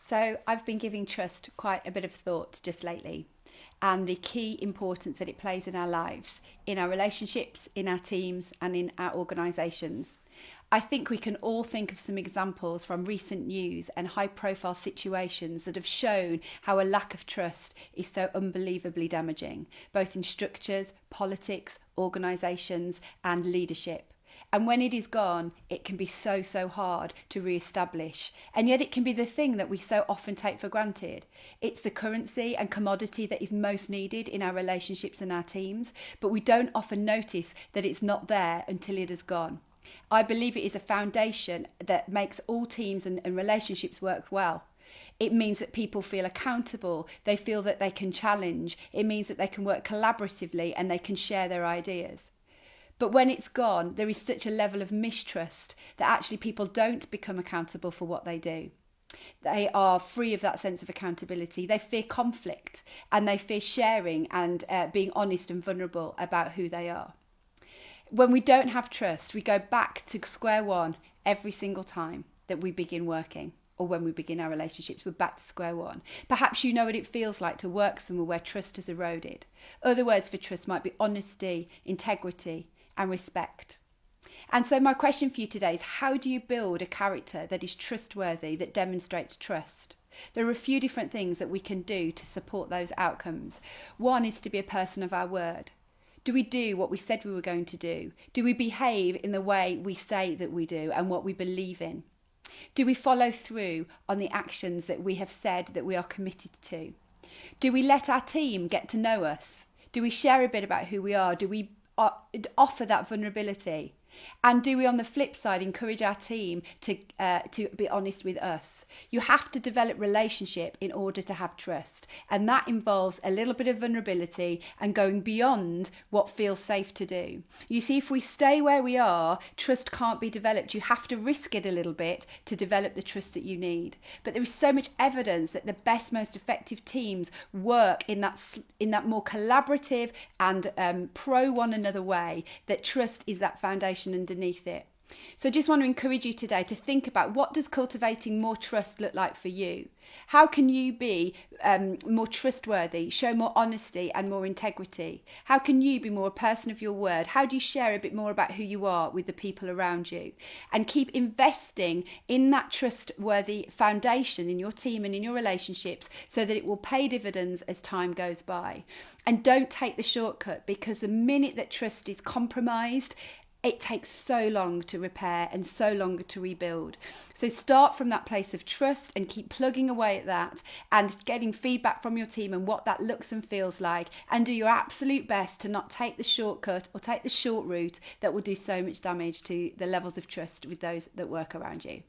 So I've been giving trust quite a bit of thought just lately, and the key importance that it plays in our lives, in our relationships, in our teams, and in our organisations. I think we can all think of some examples from recent news and high profile situations that have shown how a lack of trust is so unbelievably damaging, both in structures, politics, organisations, and leadership. And when it is gone, it can be so hard to re-establish. And yet it can be the thing that we so often take for granted. It's the currency and commodity that is most needed in our relationships and our teams, but we don't often notice that it's not there until it has gone. I believe it is a foundation that makes all teams and relationships work well. It means that people feel accountable, they feel that they can challenge, it means that they can work collaboratively and they can share their ideas. But when it's gone, there is such a level of mistrust that actually people don't become accountable for what they do. They are free of that sense of accountability. They fear conflict and they fear sharing and being honest and vulnerable about who they are. When we don't have trust, we go back to square one every single time that we begin working. Or when we begin our relationships, we're back to square one. Perhaps you know what it feels like to work somewhere where trust has eroded. Other words for trust might be honesty, integrity, and respect. And so my question for you today is, how do you build a character that is trustworthy, that demonstrates trust? There are a few different things that we can do to support those outcomes. One is to be a person of our word. Do we do what we said we were going to do? Do we behave in the way we say that we do and what we believe in? Do we follow through on the actions that we have said that we are committed to? Do we let our team get to know us? Do we share a bit about who we are? Do we offer that vulnerability? And do we, on the flip side, encourage our team to be honest with us? You have to develop relationship in order to have trust. And that involves a little bit of vulnerability and going beyond what feels safe to do. You see, if we stay where we are, trust can't be developed. You have to risk it a little bit to develop the trust that you need. But there is so much evidence that the best, most effective teams work in that more collaborative and pro one another way, that trust is that foundation underneath it. So I just want to encourage you today to think about, what does cultivating more trust look like for you? How can you be more trustworthy, show more honesty and more integrity? How can you be more a person of your word? How do you share a bit more about who you are with the people around you? And keep investing in that trustworthy foundation in your team and in your relationships so that it will pay dividends as time goes by. And don't take the shortcut, because the minute that trust is compromised, it takes so long to repair and so long to rebuild. So start from that place of trust and keep plugging away at that and getting feedback from your team and what that looks and feels like, and do your absolute best to not take the shortcut or take the short route that will do so much damage to the levels of trust with those that work around you.